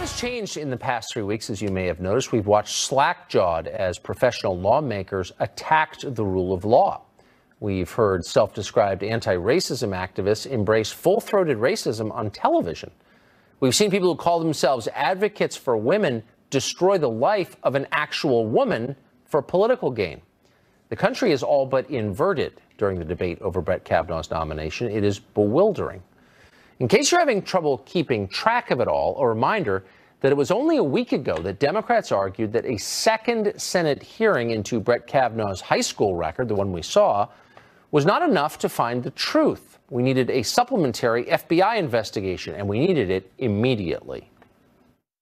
has changed in the past 3 weeks, as you may have noticed. We've watched slack-jawed as professional lawmakers attacked the rule of law. We've heard self-described anti-racism activists embrace full-throated racism on television. We've seen people who call themselves advocates for women destroy the life of an actual woman for political gain. The country is all but inverted during the debate over Brett Kavanaugh's nomination. It is bewildering. In case you're having trouble keeping track of it all, a reminder that it was only a week ago that Democrats argued that a second Senate hearing into Brett Kavanaugh's high school record, the one we saw, was not enough to find the truth. We needed a supplementary FBI investigation, and we needed it immediately.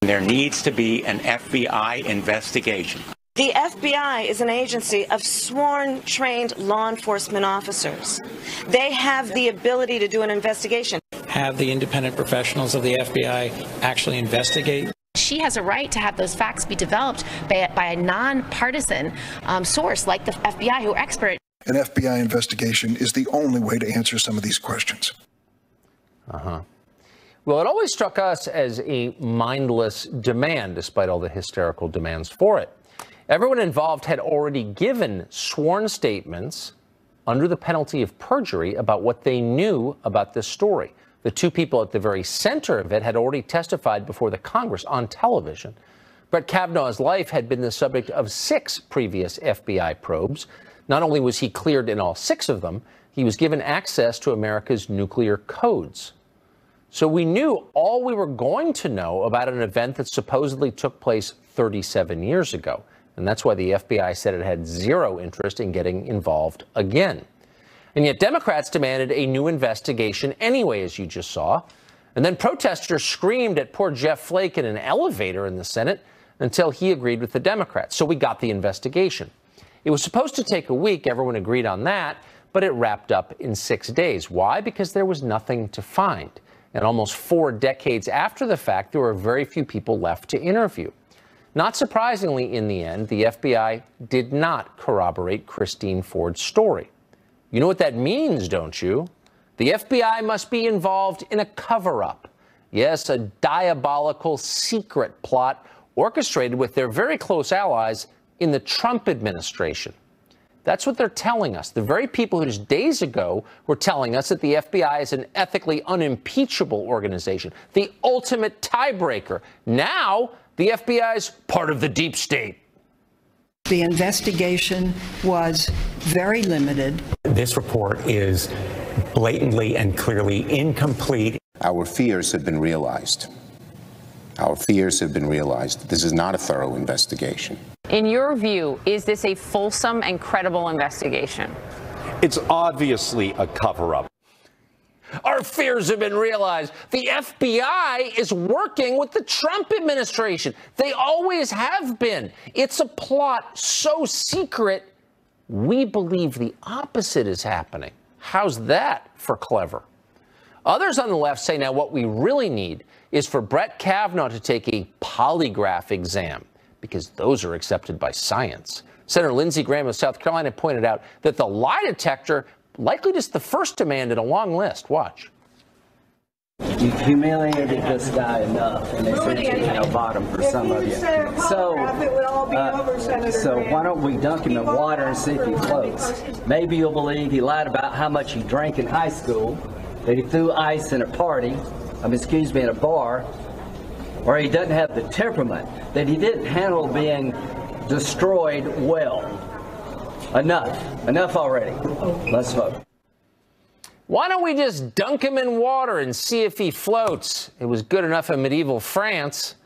There needs to be an FBI investigation. The FBI is an agency of sworn, trained law enforcement officers. They have the ability to do an investigation. Have the independent professionals of the FBI actually investigate. She has a right to have those facts be developed by a nonpartisan source like the FBI, who are expert. An FBI investigation is the only way to answer some of these questions. Well, it always struck us as a mindless demand, despite all the hysterical demands for it. Everyone involved had already given sworn statements under the penalty of perjury about what they knew about this story. The two people at the very center of it had already testified before the Congress on television. Brett Kavanaugh's life had been the subject of 6 previous FBI probes. Not only was he cleared in all 6 of them, he was given access to America's nuclear codes. So we knew all we were going to know about an event that supposedly took place 37 years ago. And that's why the FBI said it had zero interest in getting involved again. And yet Democrats demanded a new investigation anyway, as you just saw. And then protesters screamed at poor Jeff Flake in an elevator in the Senate until he agreed with the Democrats. So we got the investigation. It was supposed to take a week. Everyone agreed on that, but it wrapped up in 6 days. Why? Because there was nothing to find. And almost 4 decades after the fact, there were very few people left to interview. Not surprisingly, in the end, the FBI did not corroborate Christine Ford's story. You know what that means, don't you? The FBI must be involved in a cover-up. Yes, a diabolical secret plot orchestrated with their very close allies in the Trump administration. That's what they're telling us. The very people who just days ago were telling us that the FBI is an ethically unimpeachable organization, the ultimate tiebreaker. Now, the FBI is part of the deep state. The investigation was very limited. This report is blatantly and clearly incomplete. Our fears have been realized. Our fears have been realized. This is not a thorough investigation. In your view, is this a fulsome and credible investigation? It's obviously a cover-up. Our fears have been realized. The FBI is working with the Trump administration. They always have been. It's a plot so secret, we believe the opposite is happening. How's that for clever? Others on the left say now what we really need is for Brett Kavanaugh to take a polygraph exam, because those are accepted by science. Senator Lindsey Graham of South Carolina pointed out that the lie detector likely just the first demand in a long list. Watch. You humiliated this guy enough, and they sent you to the bottom for some of you. So why don't we dunk him in water and see if he floats? Maybe you'll believe he lied about how much he drank in high school, that he threw ice in a party, in a bar, or he doesn't have the temperament, that he didn't handle being destroyed well. Enough already. Let's vote. Why don't we just dunk him in water and see if he floats? It was good enough in medieval France.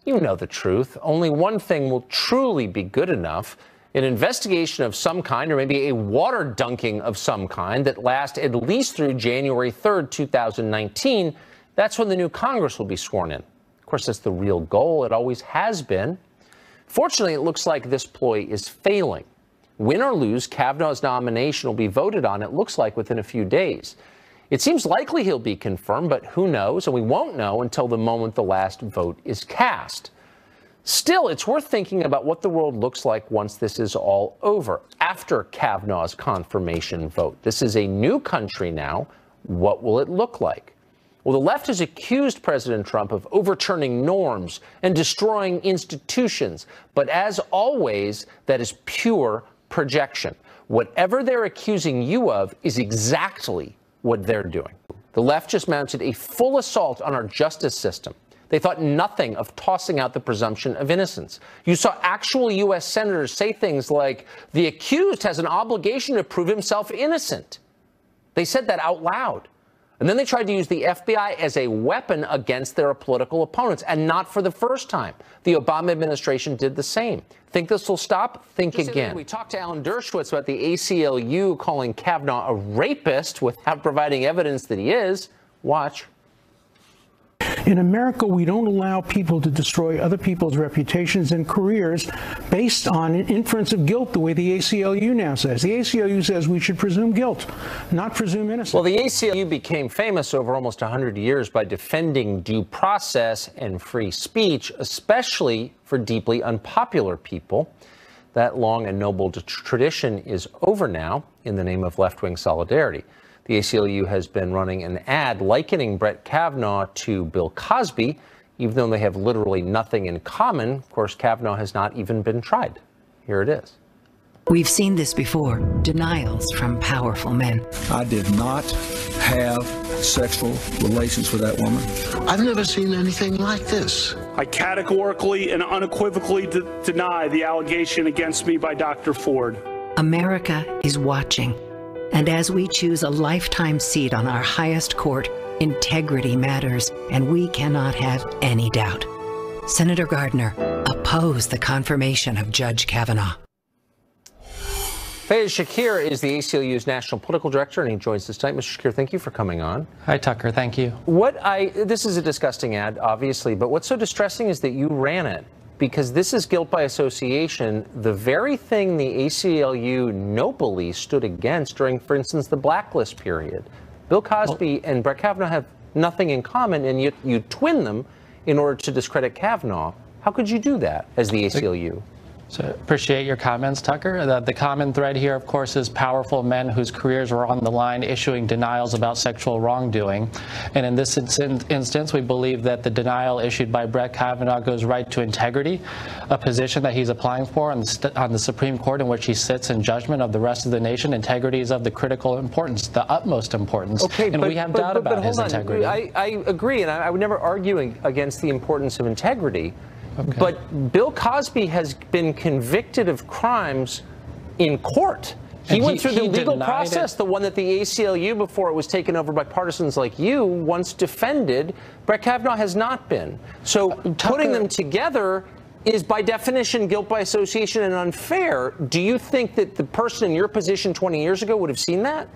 You know the truth. Only one thing will truly be good enough: an investigation of some kind, or maybe a water dunking of some kind that lasts at least through January 3rd, 2019. That's when the new Congress will be sworn in. Of course, that's the real goal. It always has been. Fortunately, it looks like this ploy is failing. Win or lose, Kavanaugh's nomination will be voted on, it looks like, within a few days. It seems likely he'll be confirmed, but who knows? And we won't know until the moment the last vote is cast. Still, it's worth thinking about what the world looks like once this is all over, after Kavanaugh's confirmation vote. This is a new country now. What will it look like? Well, the left has accused President Trump of overturning norms and destroying institutions. But as always, that is pure projection. Whatever they're accusing you of is exactly what they're doing. The left just mounted a full assault on our justice system. They thought nothing of tossing out the presumption of innocence. You saw actual U.S. senators say things like, the accused has an obligation to prove himself innocent. They said that out loud. And then they tried to use the FBI as a weapon against their political opponents, and not for the first time. The Obama administration did the same. Think this will stop? Think again. We talked to Alan Dershowitz about the ACLU calling Kavanaugh a rapist without providing evidence that he is. Watch. In America, we don't allow people to destroy other people's reputations and careers based on an inference of guilt the way the ACLU now says. The ACLU says we should presume guilt, not presume innocence. Well, the ACLU became famous over almost 100 years by defending due process and free speech, especially for deeply unpopular people. That long and noble tradition is over now in the name of left-wing solidarity. The ACLU has been running an ad likening Brett Kavanaugh to Bill Cosby, even though they have literally nothing in common. Of course, Kavanaugh has not even been tried. Here it is. We've seen this before, denials from powerful men. I did not have sexual relations with that woman. I've never seen anything like this. I categorically and unequivocally deny the allegation against me by Dr. Ford. America is watching. And as we choose a lifetime seat on our highest court, integrity matters, and we cannot have any doubt. Senator Gardner, oppose the confirmation of Judge Kavanaugh. Fayez Shakir is the ACLU's national political director, and he joins us tonight. Mr. Shakir, thank you for coming on. Hi, Tucker. Thank you. This is a disgusting ad, obviously, but what's so distressing is that you ran it. Because this is guilt by association, the very thing the ACLU nobly stood against during, for instance, the blacklist period. Bill Cosby and Brett Kavanaugh have nothing in common, and yet you twin them in order to discredit Kavanaugh. How could you do that as the ACLU? So appreciate your comments, Tucker. The common thread here, of course, is powerful men whose careers were on the line issuing denials about sexual wrongdoing. And in this instance, we believe that the denial issued by Brett Kavanaugh goes right to integrity, a position that he's applying for on the Supreme Court in which he sits in judgment of the rest of the nation. Integrity is of the critical importance, the utmost importance. Okay, and we have doubt about his integrity. I agree, and I would never argue against the importance of integrity. Okay. But Bill Cosby has been convicted of crimes in court. He went through the legal process, the one that the ACLU, before it was taken over by partisans like you, once defended. Brett Kavanaugh has not been. So putting them together is by definition guilt by association and unfair. Do you think that the person in your position 20 years ago would have seen that?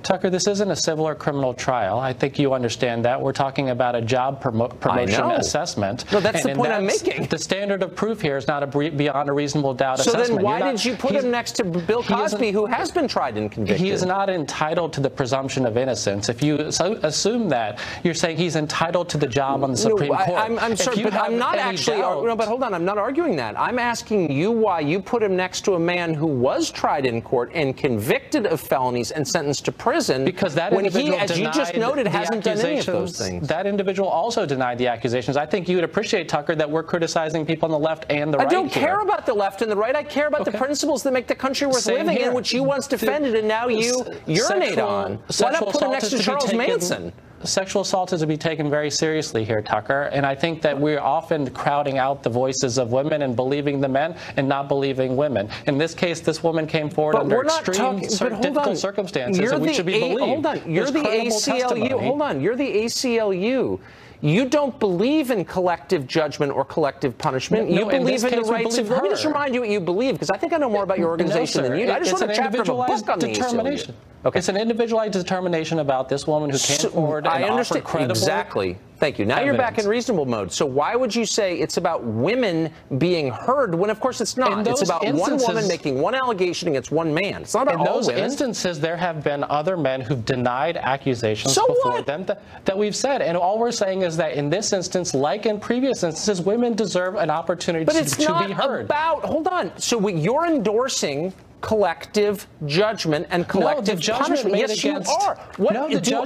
Tucker, this isn't a civil or criminal trial. I think you understand that. We're talking about a job promotion assessment. No, that's the point I'm making. The standard of proof here is not a beyond a reasonable doubt assessment. So then why did you put him next to Bill Cosby, who has been tried and convicted? He is not entitled to the presumption of innocence. If you assume that, you're saying he's entitled to the job on the Supreme Court. I'm sorry, but I'm not actually. No, but hold on. I'm not arguing that. I'm asking you why you put him next to a man who was tried in court and convicted of felonies and sentenced to prison. Because that individual, when he, as you just noted, hasn't done any of those things. That individual also denied the accusations. I think you would appreciate, Tucker, that we're criticizing people on the left and the right. I don't care about the left and the right. I care about the principles that make the country worth living in, which you once defended and now you urinate on. Why not put him next to Charles Manson? Sexual assault is to be taken very seriously here, Tucker, and I think that we're often crowding out the voices of women and believing the men and not believing women. In this case, this woman came forward under extreme difficult circumstances, and we should be believed. Hold on, you're the ACLU. Hold on, you're the ACLU. You don't believe in collective judgment or collective punishment. You believe in the rights of. Let me just remind you what you believe, because I think I know more about your organization than you. I just wrote a chapter of a book on the ACLU. Okay. It's an individualized determination about this woman who came forward and offered credible. Exactly. Thank you. Now you're back in reasonable mode. So why would you say it's about women being heard when, of course, it's not? It's about one woman making one allegation against one man. It's not about all women. In those instances, there have been other men who've denied accusations before them that we've said. And all we're saying is that in this instance, like in previous instances, women deserve an opportunity to be heard. Hold on. So what you're endorsing collective judgment and collective punishment. Yes, you are.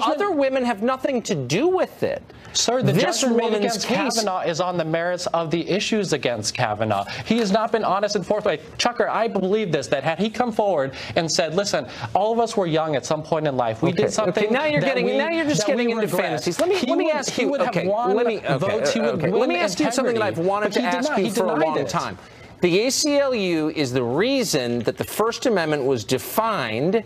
Other women have nothing to do with it. Sir, the judgment made against Kavanaugh is on the merits of the issues against Kavanaugh. He has not been honest and forthright. Chucker, I believe this, that had he come forward and said, listen, all of us were young at some point in life. We did something. Okay, now you're just getting into fantasies. Let me ask you. Let me ask you something that I've wanted to ask you for a long time. The ACLU is the reason that the First Amendment was defined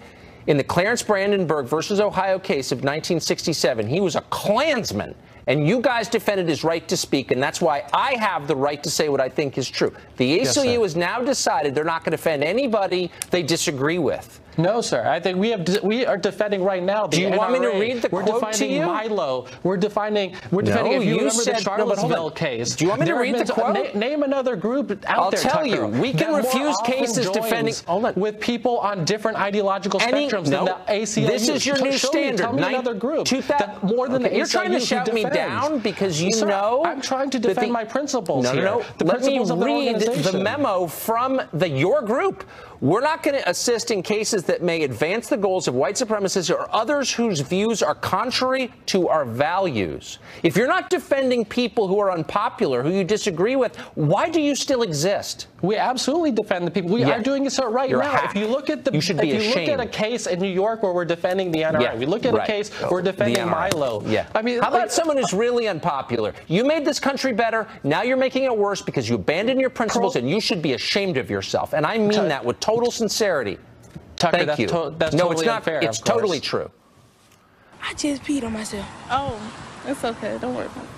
in the Clarence Brandenburg versus Ohio case of 1967. He was a Klansman, and you guys defended his right to speak, and that's why I have the right to say what I think is true. The ACLU has now decided they're not going to defend anybody they disagree with. No, sir. I think we are defending right now. Do you want me to read the quote to you? We're defining if you remember the Charlottesville case. Do you want me to read the quote? Name another group out there, I'll tell you. We can refuse cases defending with people on different ideological spectrums than the ACLU. This is your new standard. Tell me another group more than the ACLU. You're trying to shout me down because you know. I'm trying to defend my principles here. No. Let me read the memo from your group. We're not going to assist in cases that may advance the goals of white supremacists or others whose views are contrary to our values. If you're not defending people who are unpopular, who you disagree with, why do you still exist? We absolutely defend the people. We are doing it right now. If you look at you should be ashamed. If you look at a case in New York where we're defending the NRA, we look at a case we're defending Milo. I mean, how about someone who's really unpopular? You made this country better. Now you're making it worse because you abandoned your principles, and you should be ashamed of yourself. And I mean that with total sincerity. Tucker, Thank you. That's no, totally it's not. Unfair, it's totally true. I just peed on myself. Oh, it's okay. Don't worry about it.